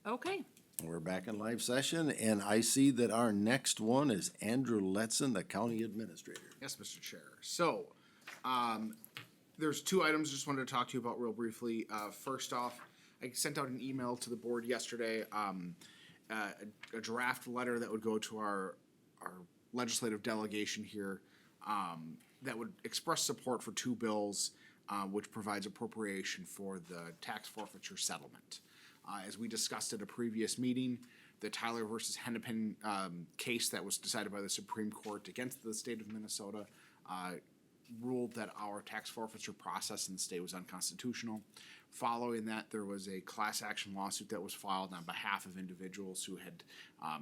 Okay. We're back in live session, and I see that our next one is Andrew Letson, the County Administrator. Yes, Mr. Chair. So, there's two items I just wanted to talk to you about real briefly. First off, I sent out an email to the board yesterday, a draft letter that would go to our legislative delegation here, that would express support for two bills, which provides appropriation for the tax forfeiture settlement. As we discussed at a previous meeting, the Tyler versus Hennepin case that was decided by the Supreme Court against the state of Minnesota ruled that our tax forfeiture process in the state was unconstitutional. Following that, there was a class action lawsuit that was filed on behalf of individuals who had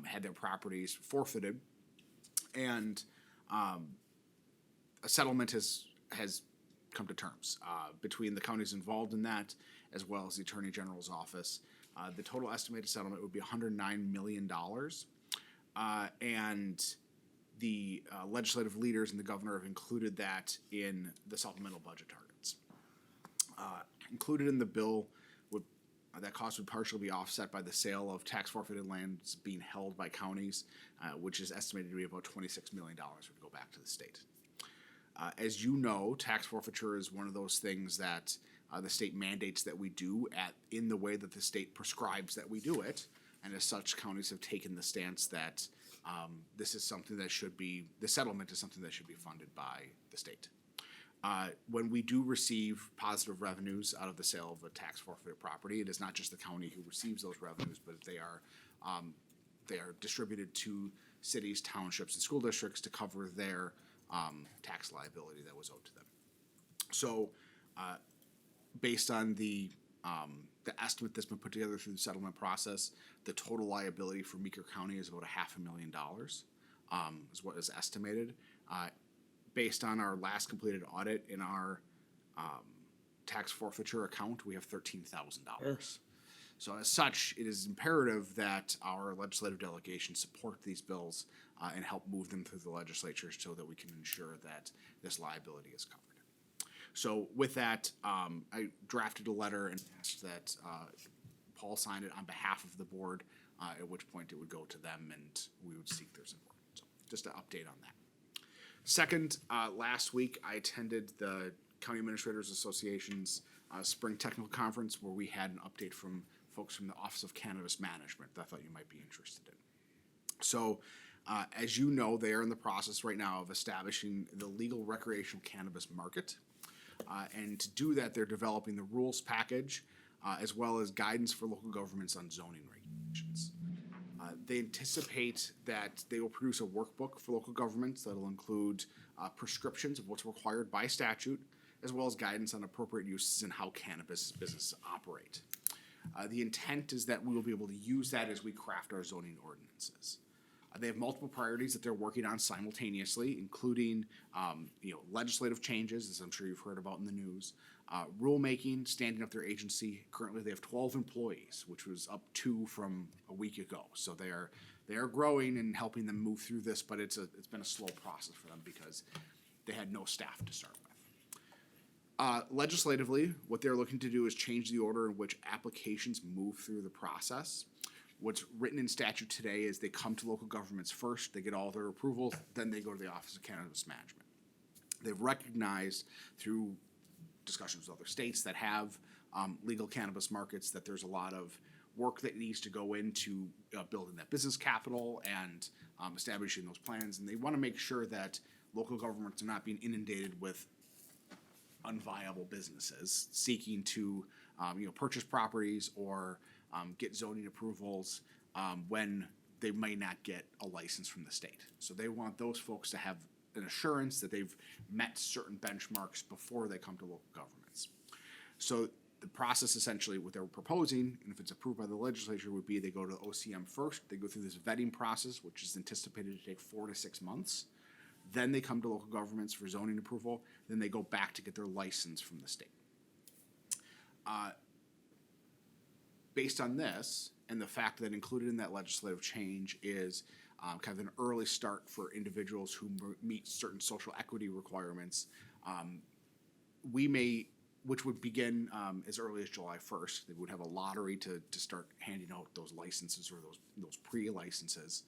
had their properties forfeited, and a settlement has come to terms between the counties involved in that, as well as the Attorney General's office. The total estimated settlement would be $109 million. And the legislative leaders and the governor have included that in the supplemental budget targets. Included in the bill, that cost would partially be offset by the sale of tax forfeited lands being held by counties, which is estimated to be about $26 million would go back to the state. As you know, tax forfeiture is one of those things that the state mandates that we do in the way that the state prescribes that we do it, and as such, counties have taken the stance that this is something that the settlement is something that should be funded by the state. When we do receive positive revenues out of the sale of a tax forfeited property, it is not just the county who receives those revenues, but they are distributed to cities, townships, and school districts to cover their tax liability that was owed to them. So, based on the estimate that's been put together through the settlement process, the total liability for Meeker County is about $500,000, is what is estimated. Based on our last completed audit in our tax forfeiture account, we have $13,000. So as such, it is imperative that our legislative delegation support these bills and help move them through the legislature so that we can ensure that this liability is covered. So with that, I drafted a letter and asked that Paul sign it on behalf of the board, at which point it would go to them and we would seek their support. So just an update on that. Second, last week I attended the County Administrators Association's Spring Technical Conference, where we had an update from folks from the Office of Cannabis Management that I thought you might be interested in. So, as you know, they are in the process right now of establishing the legal recreational cannabis market. And to do that, they're developing the rules package, as well as guidance for local governments on zoning regulations. They anticipate that they will produce a workbook for local governments that will include prescriptions of what's required by statute, as well as guidance on appropriate uses and how cannabis businesses operate. The intent is that we will be able to use that as we craft our zoning ordinances. They have multiple priorities that they're working on simultaneously, including legislative changes, as I'm sure you've heard about in the news, rulemaking, standing up their agency. Currently, they have 12 employees, which was up 2 from a week ago. So they are growing and helping them move through this, but it's been a slow process for them because they had no staff to start with. Legislatively, what they're looking to do is change the order in which applications move through the process. What's written in statute today is they come to local governments first, they get all their approvals, then they go to the Office of Cannabis Management. They've recognized through discussions with other states that have legal cannabis markets that there's a lot of work that needs to go into building that business capital and establishing those plans, and they want to make sure that local governments are not being inundated with unviable businesses seeking to purchase properties or get zoning approvals when they may not get a license from the state. So they want those folks to have an assurance that they've met certain benchmarks before they come to local governments. So the process essentially, what they're proposing, and if it's approved by the legislature, would be they go to the OCM first, they go through this vetting process, which is anticipated to take 4 to 6 months. Then they come to local governments for zoning approval, then they go back to get their license from the state. Based on this, and the fact that included in that legislative change is kind of an early start for individuals who meet certain social equity requirements, we which would begin as early as July 1st. They would have a lottery to start handing out those licenses or those pre-licenses,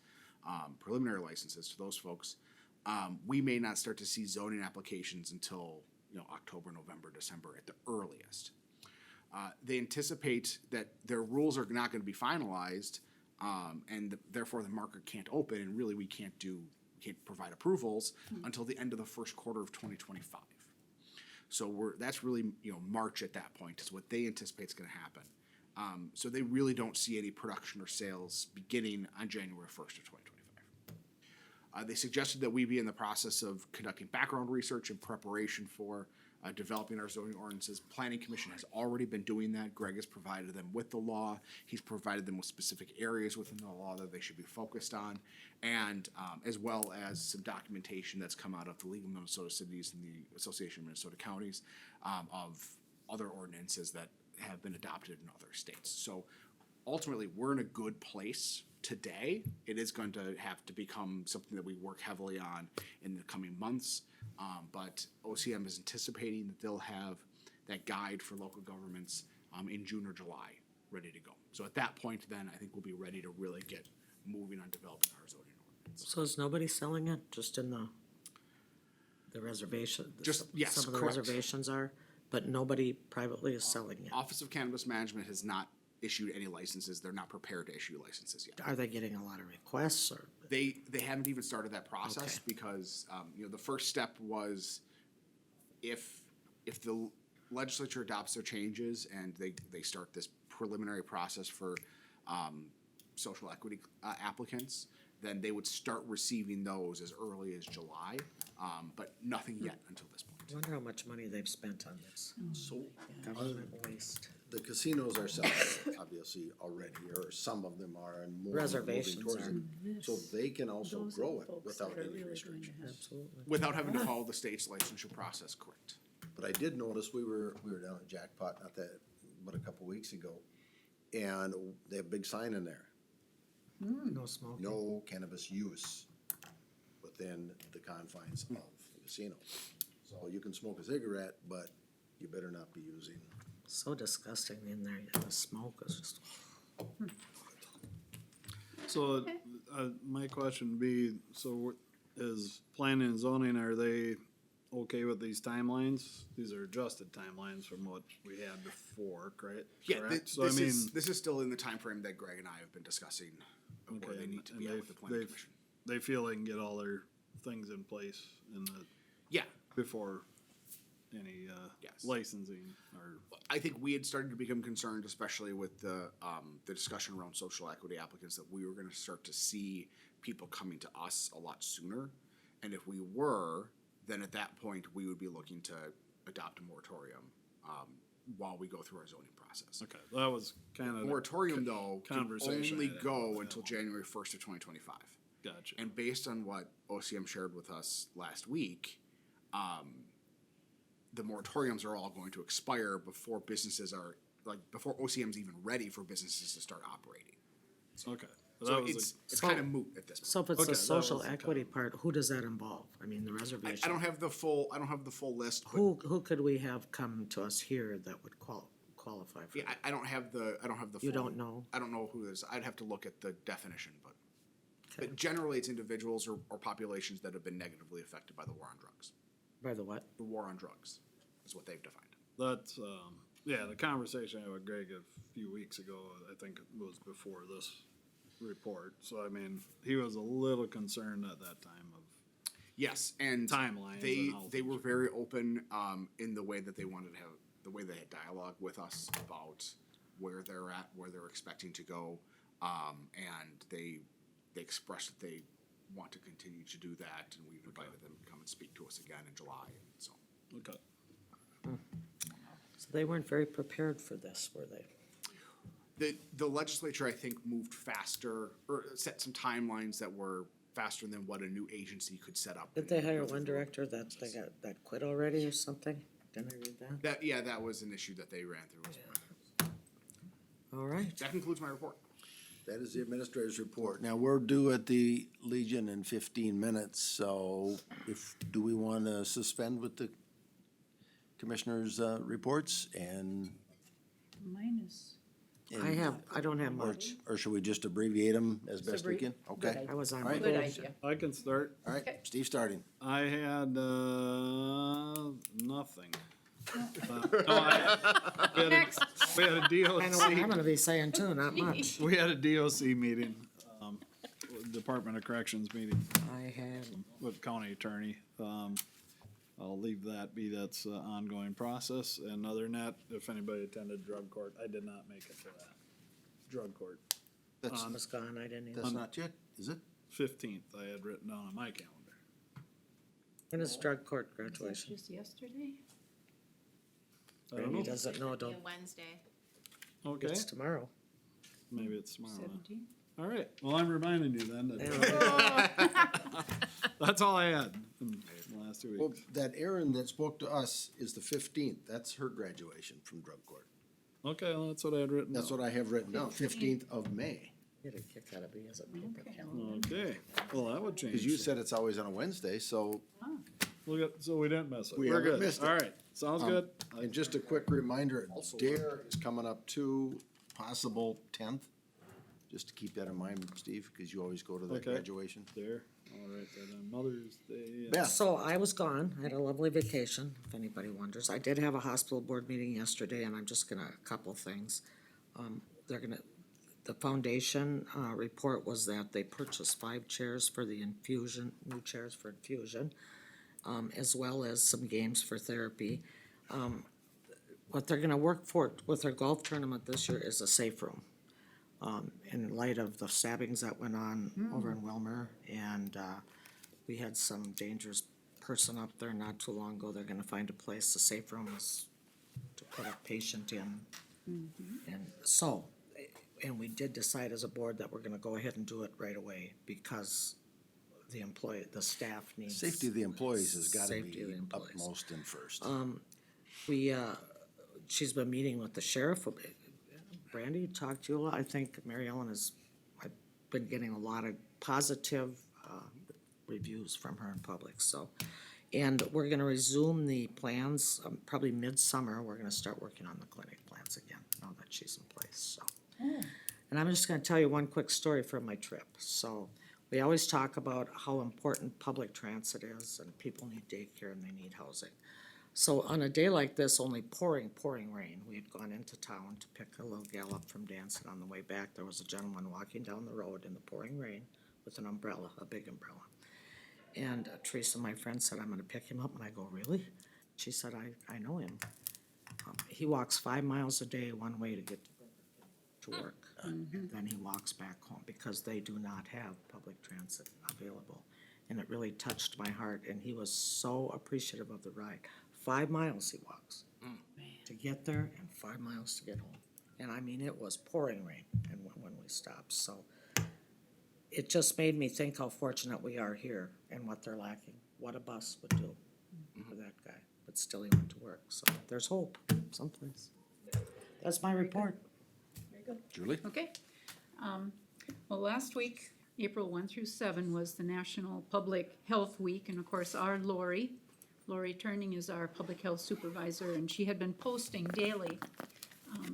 preliminary licenses to those folks. We may not start to see zoning applications until October, November, December at the earliest. They anticipate that their rules are not going to be finalized, and therefore the market can't open, and really we can't provide approvals until the end of the first quarter of 2025. So that's really March at that point is what they anticipate is going to happen. So they really don't see any production or sales beginning on January 1st of 2025. They suggested that we be in the process of conducting background research in preparation for developing our zoning ordinances. Planning Commission has already been doing that. Greg has provided them with the law. He's provided them with specific areas within the law that they should be focused on, and as well as some documentation that's come out of the League of Minnesota Cities and the Association of Minnesota Counties of other ordinances that have been adopted in other states. So ultimately, we're in a good place today. It is going to have to become something that we work heavily on in the coming months. But OCM is anticipating that they'll have that guide for local governments in June or July ready to go. So at that point, then I think we'll be ready to really get moving on developing our zoning ordinance. So is nobody selling it, just in the reservation? Yes, Some of the correct. reservations are, but nobody privately is selling it. Office of Cannabis Management has not issued any licenses. They're not prepared to issue licenses yet. Are they getting a lot of requests, or? They haven't even started that process Okay. because the first step was if the legislature adopts their changes and they start this preliminary process for social equity applicants, then they would start receiving those as early as July, but nothing yet until this point. I wonder how much money they've spent on this So government waste. the casinos are selling it, obviously already, or some of them are, and more are moving Reservations towards are. it. So they can also Those are grow the it folks without that are any really going to restrictions. have- Absolutely. Without having to follow the state's licensure process, correct? But I did notice we were down at Jackpot but a couple weeks ago, and they have a big sign in there, No smoking. no cannabis use within the confines of the casino. So you can smoke a cigarette, but you better not be using. So disgusting in there, the smoke is just, So, my question would be, so is planning and zoning, are they okay with these timelines? These are adjusted timelines from what we had before, correct? Yeah, Correct? So I this mean, is still in the time frame that Greg and I have been discussing of where okay, they need to and be at they- with the planning they- commission. They feel they can get all their things in place Yeah, before any, Yes. licensing or, I think we had started to become concerned, especially with the discussion around social equity applicants, that we were going to start to see people coming to us a lot sooner. And if we were, then at that point we would be looking to adopt a moratorium while we go through our zoning process. okay, that was kind of. Moratorium though can conversation only I had go with until that January 1st of 2025. Gotcha. And based on what OCM shared with us last week, the moratoriums are all going to expire before businesses are, before OCM's even ready for businesses to start operating. Okay. So That was it's So- kind of moot at this point. so if it's Okay, the that social was the equity part, who does that involve? I mean, the I reservation. don't have the full list, but Who could we have come to us here that would qualify for yeah, that? I don't have the full. You don't know? I don't know who this, I'd have to look at the definition, but generally it's individuals or populations that have been negatively affected by the war on drugs. By the what? The war on drugs is what they've defined. That's, yeah, the conversation I had with Greg a few weeks ago, I think it was before this report. So, I mean, he was a little concerned at that time of, Yes, and Timelines They and how they were things very open in the way that they wanted to have the way they had dialogue with us about where they're at, where they're expecting to go, and they expressed that they want to continue to do that, and we've invited them to come and speak to us again in July. And so okay. So they weren't very prepared for this, were they? the legislature, I think, moved faster or set some timelines that were faster than what a new agency could set up. Did they hire one director that quit already or something? Didn't I read that? That was an issue that they ran through as well. All right. That concludes my report. That is the administrator's report. Now, we're due at the Legion in 15 minutes, so do we want to suspend with the commissioners' reports and. Minus. I don't have Or, much. or should we just abbreviate them as best we can? Good Okay, I was on All right. Good vacation. idea. I can start. all right, Okay. Steve starting. I had, nothing. Next. We had a I know what I'm DOC, gonna be saying too, not much. we had a DOC meeting, Department of Corrections meeting I had, with county attorney. I'll leave that be, that's an ongoing process, and other than that, if anybody attended drug court, I did not make it to that. Drug court, That's, I was gone, I didn't that's even. not yet, is it? 15th, I had written down on my calendar. When is drug court Was that graduation? just yesterday? I don't Randy know, doesn't know, It'll be don't, a Wednesday. okay, it's tomorrow. maybe it's tomorrow then. 17? All right, well, I'm reminding you then, that Yeah. that's all I had in the last 2 Well, weeks. that Erin that spoke to us is the 15th, that's her graduation from drug court. Okay, well, that's what I had written down. That's what I have written down, 15th of May. Get a kick out of me as a paper Okay. calendar. Okay, well, that would change. Cause you said it's always on a Wednesday, so, Look at, so we didn't miss it. We We're haven't good. missed it. All right, sounds good. and just a quick reminder, DARE is coming up too, possible 10th. Just to keep that in mind, Steve, cause you always go to that Okay. graduation. There, all right, then on Mother's Day. Beth, So I was gone, I had a lovely vacation, if anybody wonders. I did have a hospital board meeting yesterday, and I'm just gonna, a couple things. The foundation, report was that they purchased 5 chairs for the infusion, new chairs for infusion, as well as some games for therapy. What they're gonna work for with their golf tournament this year is a safe room. In light of the stabbings that went on over in Wilmer, and, we had some dangerous person up there not too long ago, they're gonna find a place, the safe room is to put a patient in. And so, and we did decide as a board that we're gonna go ahead and do it right away, because the staff needs. safety of the employees has gotta Safety of be the employees. upmost and first. We, she's been meeting with the sheriff. Brandy talked to you a lot. I think Mary Ellen I've been getting a lot of positive, reviews from her in public, so. And we're gonna resume the plans, probably midsummer, we're gonna start working on the clinic plans again, now that she's in place, so. And I'm just gonna tell you one quick story from my trip. So, we always talk about how important public transit is, and people need daycare and they need housing. So on a day like this, only pouring rain, we had gone into town to pick a little gal up from dancing. On the way back, there was a gentleman walking down the road in the pouring rain with an umbrella, a big umbrella. And Teresa, my friend, said, I'm gonna pick him up, and I go, really? She said, I know him. He walks 5 miles a day one way to get to work. And then he walks back home, because they do not have public transit available. And it really touched my heart, and he was so appreciative of the ride. 5 miles he walks to get there, and 5 miles to get home. And I mean, it was pouring rain and when we stopped, so it just made me think how fortunate we are here and what they're lacking, what a bus would do for that guy, but still he went to work, so there's hope someplace. That's my report. Very good. Julie? Okay. Well, last week, April 1 through 7 was the National Public Health Week, and of course, our Lori Turning is our public health supervisor, and she had been posting daily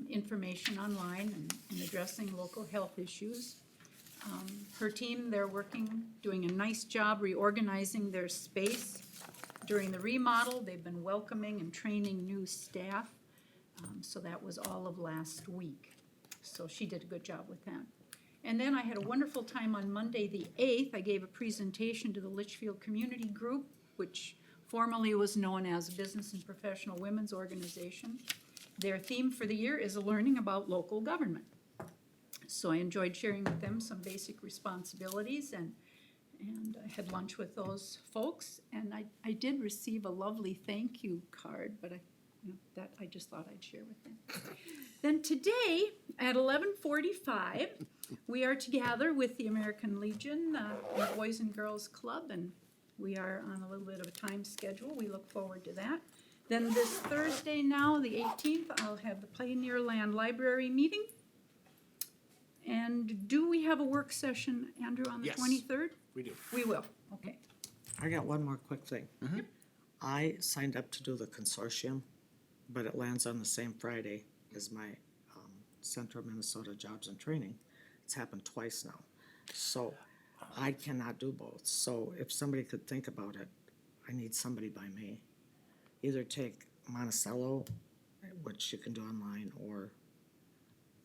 information online and addressing local health issues. Her team, they're doing a nice job reorganizing their space. During the remodel, they've been welcoming and training new staff, so that was all of last week. So she did a good job with that. And then I had a wonderful time on Monday, the 8th. I gave a presentation to the Litchfield Community Group, which formerly was known as Business and Professional Women's Organization. Their theme for the year is learning about local government. So I enjoyed sharing with them some basic responsibilities, and I had lunch with those folks, and I did receive a lovely thank you card, but that I just thought I'd share with them. Then today at 11:45, we are to gather with the American Legion Boys and Girls Club, and we are on a little bit of a time schedule. We look forward to that. Then this Thursday now, the 18th, I'll have the Pioneer Land Library meeting. And do we have a work session, Andrew, on the Yes. 23rd? We do. We will, okay. I got one more quick thing. I signed up to do the consortium but it lands on the same Friday as my Central Minnesota Jobs and Training. It's happened twice now. So I cannot do both. So if somebody could think about it, I need somebody by May. Either take Monticello, which you can do online, or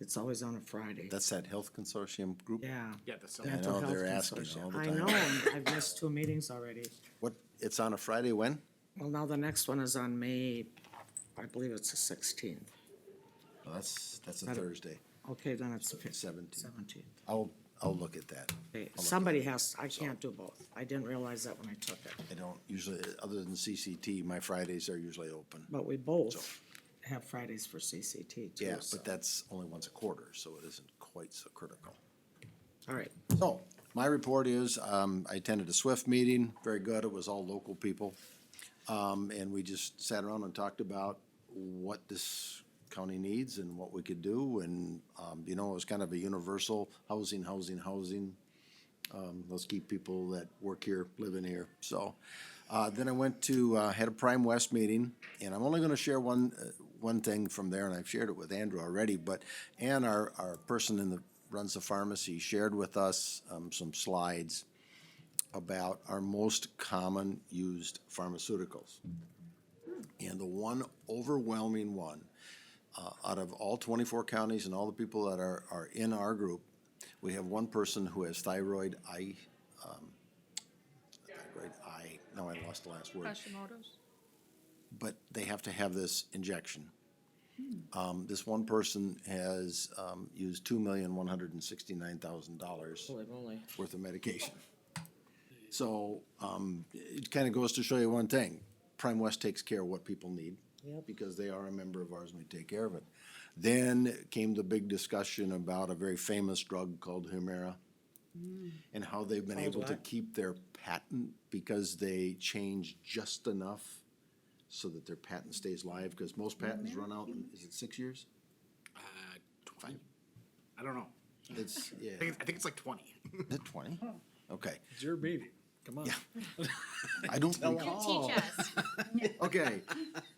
it's always on a Friday. That's that health consortium group? Yeah. Yeah, that's, I Mental know, health they're asking consortium. all the I time. know, and I've missed 2 meetings already. What, it's on a Friday when? Well, now the next one is on May, I believe it's the 16th. Oh, that's a That- Thursday, Okay, then it's the 17th. 17th. I'll look at that. Okay, somebody has, I can't do both. I didn't realize that when I took it. I don't usually, other than CCT, my Fridays are usually open. But we both have Fridays for CCT too. Yeah, so- but that's only once a quarter, so it isn't quite so critical. All right, So, my report is, I attended a SWIFT meeting, very good, it was all local people. And we just sat around and talked about what this county needs and what we could do, and, it was kind of a universal housing. Let's keep people that work here, living here, so. Then I went to, had a Prime West meeting, and I'm only gonna share one thing from there, and I've shared it with Andrew already, but Ann, our person runs the pharmacy, shared with us, some slides about our most common used pharmaceuticals. And the one overwhelming one, out of all 24 counties and all the people that are in our group, we have one person who has thyroid eye, now I lost the last word. Hashimoto's? But they have to have this injection. This one person has, used $2,169,000 holy moly. worth of medication. So, it kinda goes to show you one thing, Prime West takes care of what people need. Yep. Because they are a member of ours and we take care of it. Then came the big discussion about a very famous drug called Humira. And how they've been Called able to what? keep their patent because they change just enough so that their patent stays live, because most patents run out in, is it 6 years? 20. I don't know. It's, yeah, I think it's like 20. is it 20? Okay, It's your meeting, come on. I don't think. Teach us. Okay,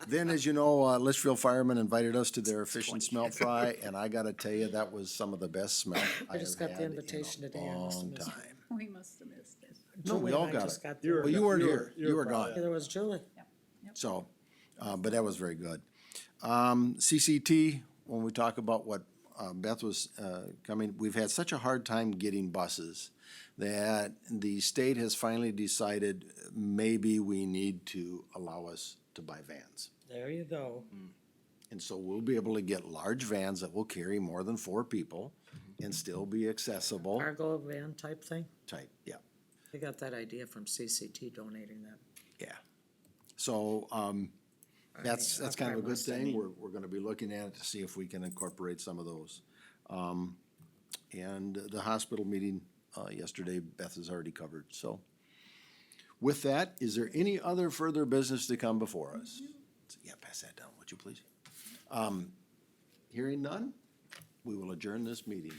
then as you know, Litchfield Firemen invited us to their fish and smelt fry, and I gotta tell you, that was some of the best smelt I I have just got had the in invitation a today. I must have long missed it. time. We must have missed it. No, we Julie all and I got just it. got You the- Well, you weren't you here, were- you were probably- gone. Yeah, there was Julie. So, but that was very good. CCT, when we talk about what Beth was coming, we've had such a hard time getting buses that the state has finally decided maybe we need to allow us to buy vans. There you go. And so we'll be able to get large vans that will carry more than 4 people and still be accessible Cargo van type thing. type, yeah. I got that idea from CCT donating that. Yeah. So, that's I'll kind of a try good West, I thing. mean. We're gonna be looking at it to see if we can incorporate some of those. And the hospital meeting, yesterday, Beth has already covered, so. With that, is there any other further business to come before us? Yeah, pass that down, would you please? Hearing none, we will adjourn this meeting.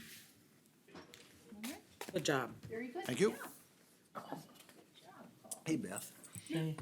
Good job. Very good. Thank you. Yeah. Hey, Beth. Hey.